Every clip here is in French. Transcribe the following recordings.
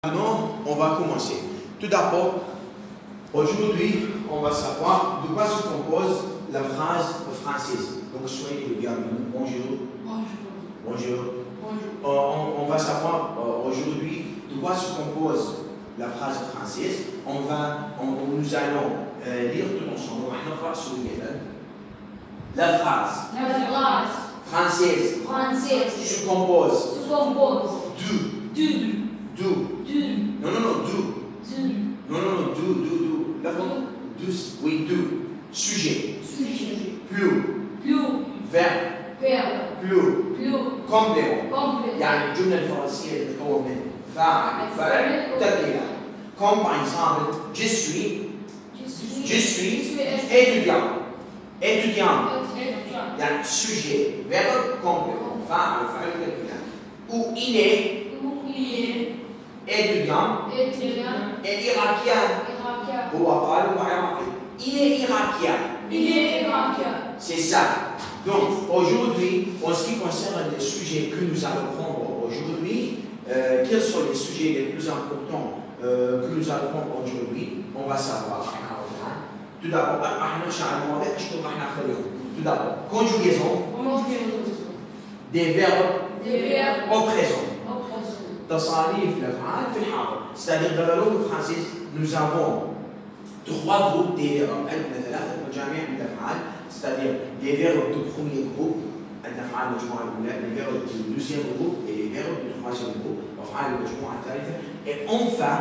Maintenant, on va commencer. Tout d'abord, aujourd'hui, on va savoir de quoi se compose la phrase française. Donc, soyez les bienvenus. Bonjour. Bonjour. On va savoir aujourd'hui de quoi se compose la phrase française. Nous allons lire tout ensemble. La phrase française se compose du. Non, du. La forme du. Oui, du. Sujet. Plus. Verbe. Plus. Complément. يعني الجملة الفرنسية تتكون من فاعل تبديل. Comme par exemple, je suis étudiant. يعني sujet, verbe, complément, فاعل تبديل. Ou il est étudiant et irakien. Il est irakien. C'est ça. Donc, aujourd'hui, en ce qui concerne les sujets que nous allons prendre aujourd'hui, quels sont les sujets les plus importants que nous allons prendre aujourd'hui? On va savoir. Tout d'abord, conjugaison des verbes au présent. تصاريف الافعال في الحاضر. C'est-à-dire dans la langue française, nous avons trois groupes des verbes. عندنا ثلاثة مجاميع من الافعال. C'est-à-dire les verbes du premier groupe, الافعال المجموعة الأولى, les verbes du deuxième groupe et les verbes du troisième groupe, افعال المجموعة الثالثة. Et enfin,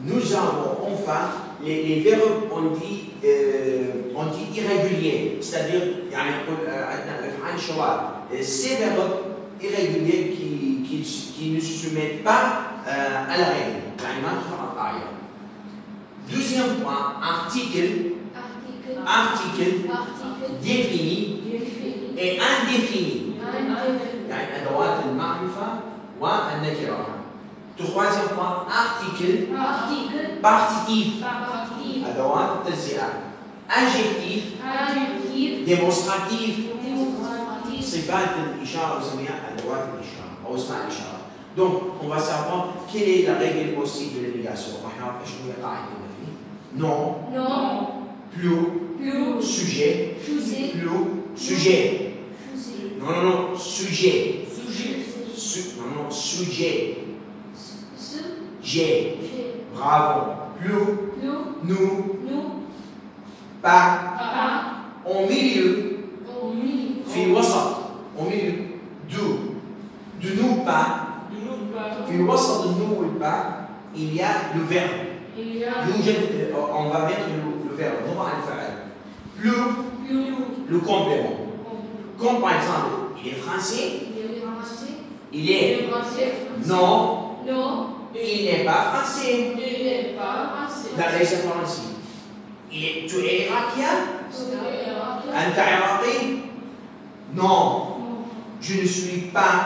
nous avons les verbes on dit irréguliers. C'est-à-dire يعني عندنا الافعال الشواذ. Ces verbes irréguliers qui ne se soumettent pas à la règle. Deuxième point, article défini et indéfini. يعني أدوات المعرفة والنكرة. Troisième point, article partitif. أدوات التجزئة. Adjectif démonstratif. صفات الإشارة وسميها أدوات الإشارة أو اسماء الإشارة. Donc, on va savoir quelle est la règle possible de l'élégation. Non. Plus. Sujet. Plus. Sujet. Non. Sujet. Sujet. J'ai. Bravo. Plus. Nous. Pas. Au milieu. في وسط. Au milieu. De nous pas. في وسط النو والباء il y a le verbe. On va mettre le verbe. نضع الفعل. Plus. Le complément. Comme par exemple, il est français. Il est. Non. Il n'est pas français. لا ليس فرنسي. Tu es irakien. أنت عراقي. Non. Je ne suis pas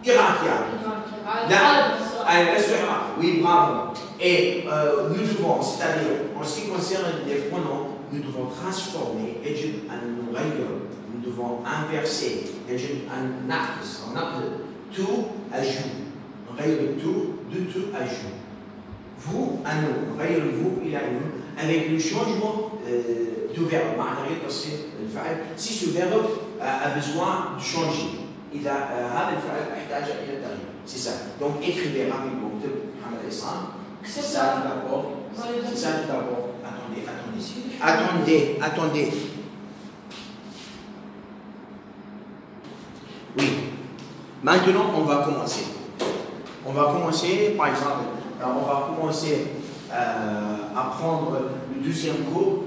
irakien. Oui, bravo. Et nous devons, c'est-à-dire, en ce qui concerne les pronoms, nous devons transformer, nous devons inverser, tout à jour. De tout à jour. Vous, à nous, vous, il a nous, avec le changement du verbe. Si ce verbe a besoin de changer, il a c'est ça. Donc écrivez rapidement. C'est ça d'abord. Attendez. Oui. Maintenant, on va commencer. Par exemple, on va commencer à prendre le deuxième cours.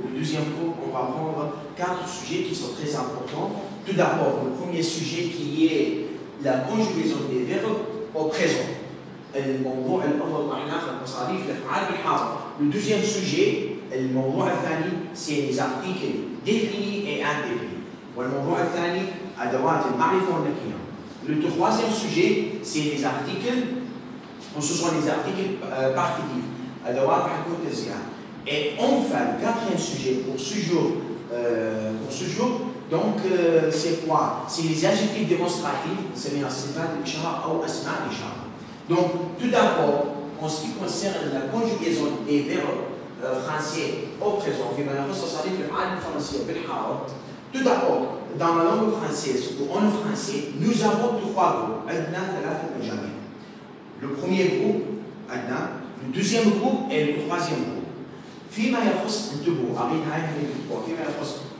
On va prendre 4 sujets qui sont très importants. Tout d'abord, le premier sujet qui est la conjugaison des verbes au présent. Le deuxième sujet, c'est les articles définis et indéfinis. Le troisième sujet, c'est les articles, ce sont les articles partitifs. Et enfin, le quatrième sujet pour ce jour, donc c'est quoi? C'est les adjectifs démonstratifs, c'est les صفات الإشارة أو أسماء الإشارة. Donc, tout d'abord, en ce qui concerne la conjugaison des verbes français au présent, tout d'abord, dans la langue française ou en français, nous avons trois groupes. Le premier groupe, le deuxième groupe et le troisième groupe.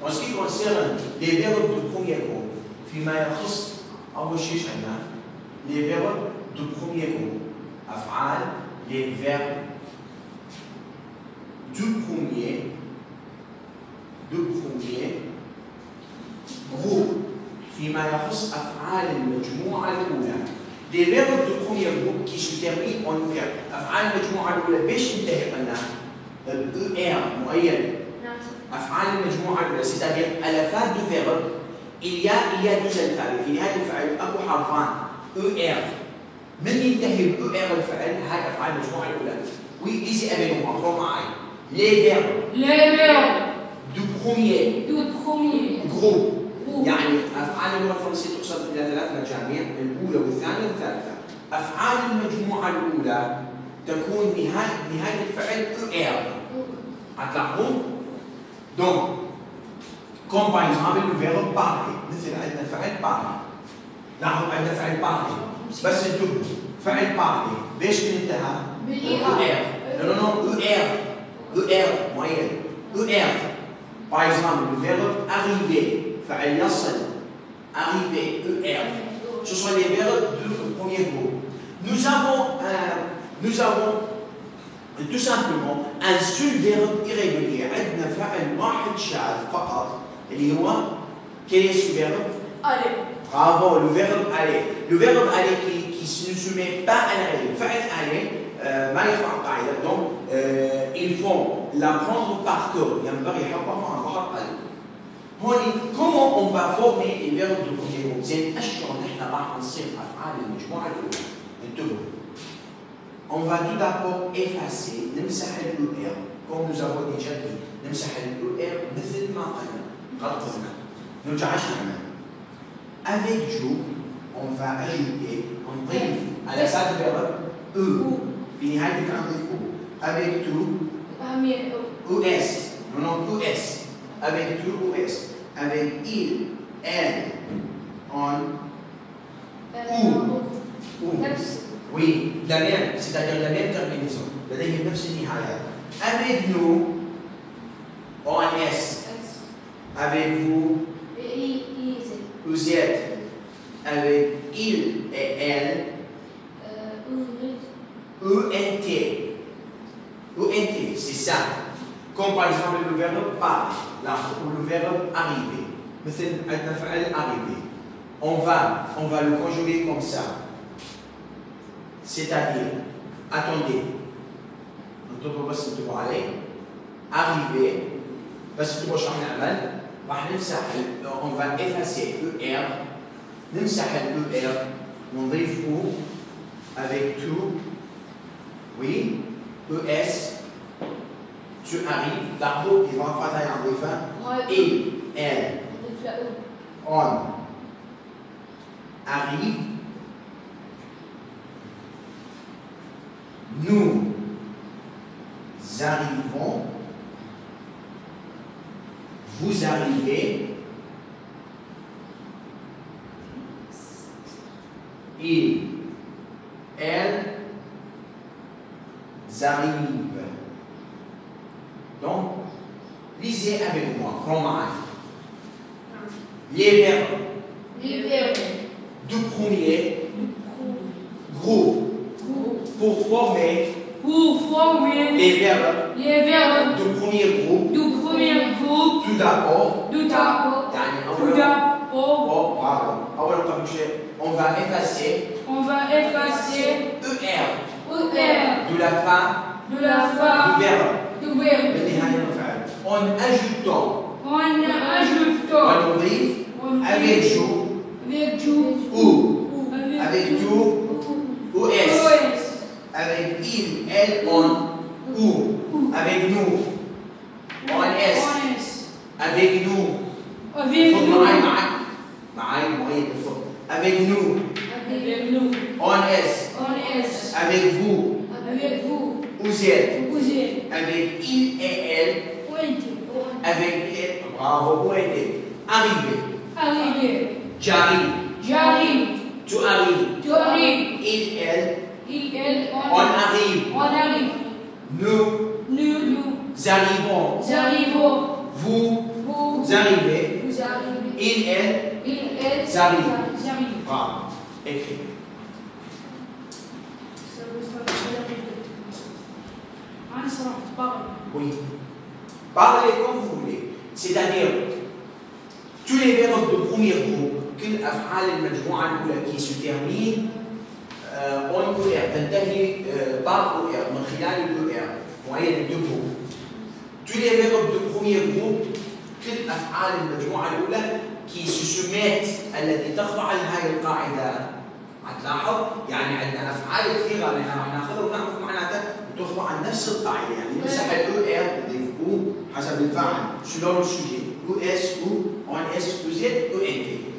En ce qui concerne les verbes du premier groupe, les verbes du premier groupe, les verbes du premier groupe فيما يخص أفعال المجموعة الأولى. Les verbes du premier groupe qui se terminent en verbe. أفعال المجموعة الأولى باش ينتهي لنا ER معين. أفعال المجموعة الأولى c'est-à-dire à la fin du verbe il y a deux الفعل. في نهاية الفعل أكو حرفان ER. من ينتهي ER الفعل هاي أفعال المجموعة الأولى. Oui, ici avec moi, prends معي. Les verbes du premier groupe. يعني أفعال اللغة الفرنسية تقسم إلى ثلاث مجاميع، الأولى والثانية والثالثة. أفعال المجموعة الأولى تكون نهاية الفعل ER. هتلاحظون؟ Donc, comme par exemple le verbe parler، مثل عندنا فعل parler. لاحظوا عندنا فعل parler، بس انتبهوا فعل parler بإيش بننتهى؟ ER. Non, ER معين. ER. Par exemple, le verbe arriver. فعل يصل arriver ER. Ce sont les verbes du premier groupe. Nous avons tout simplement un seul verbe irrégulier. عندنا فعل واحد شاذ فقط اللي هو quel est ce verbe? Aller. Bravo, le verbe aller. Le verbe aller qui ne se met pas à l'arrêt. فعل aller ما يرفع قاعدة. Donc il faut l'apprendre par cœur. ينبغي حفظه عن ظهر قلب. Comment on va former les verbes du premier groupe? زين أشهر نحن راح نصير أفعال المجموعة الأولى. انتبهوا. On va tout d'abord effacer نمسح الER comme nous avons déjà dit. نمسح الER مثل ما قلنا. قد قلنا. نرجعش نعمل. Avec جو on va ajouter نضيف على ساد الverbe E. في نهاية الفعل نضيف O. Avec tout ES. Non ES. Avec tout OS, avec il, elle, on, ou. Oui, la même, c'est-à-dire la même terminaison. لديهم نفس النهاية. Avec nous, on S. Avec vous, vous êtes. Avec il et elle, ENT. ENT, c'est ça. Comme par exemple le verbe parler. Là, ou le verbe arriver. مثل عندنا فعل arriver. On va le conjuguer comme ça. C'est-à-dire, attendez. ننتظروا بس انتبهوا علي. Arriver. بس انتبهوا شو راح نعمل. راح نمسح on va effacer ER. نمسح ER. ونضيف O avec tout. Oui. ES. Tu arrives, d'abord, ils vont faire un défunt. Il, elle, on arrive. Nous arrivons. Vous arrivez. Il, elle, arrivent. Donc, lisez avec moi, Romain. Les verbes du premier groupe pour former les verbes du premier groupe. Tout d'abord, on va effacer ER de la fin du verbe. En ajoutant on arrive avec jo ou avec tout OS avec il, elle, on ou avec nous on S avec nous avec nous on S avec vous. Vous êtes. Avec il et elle. Avec elle. Bravo, arriver. J'arrive. Tu arrives. Il, elle. On arrive. Nous arrivons. Vous arrivez. Il, elle. J'arrive. Bravo. Écrivez. Oui. Parlez comme vous voulez. C'est-à-dire, tous les verbes de premier groupe, كل أفعال المجموعة الأولى qui se termine en ER, تنتهي par ER, من خلال الER, moyenne de groupe. Tous les verbes de premier groupe, كل أفعال المجموعة الأولى qui se soumettent التي تخضع لهذه القاعدة. هتلاحظ يعني عندنا أفعال كثيرة نحن راح ناخذها ونعرف معناتها تخضع لنفس القاعدة، يعني نمسح الER نضيف O حسب الفاعل selon le sujet. US, U, ONS, UZ, UNT.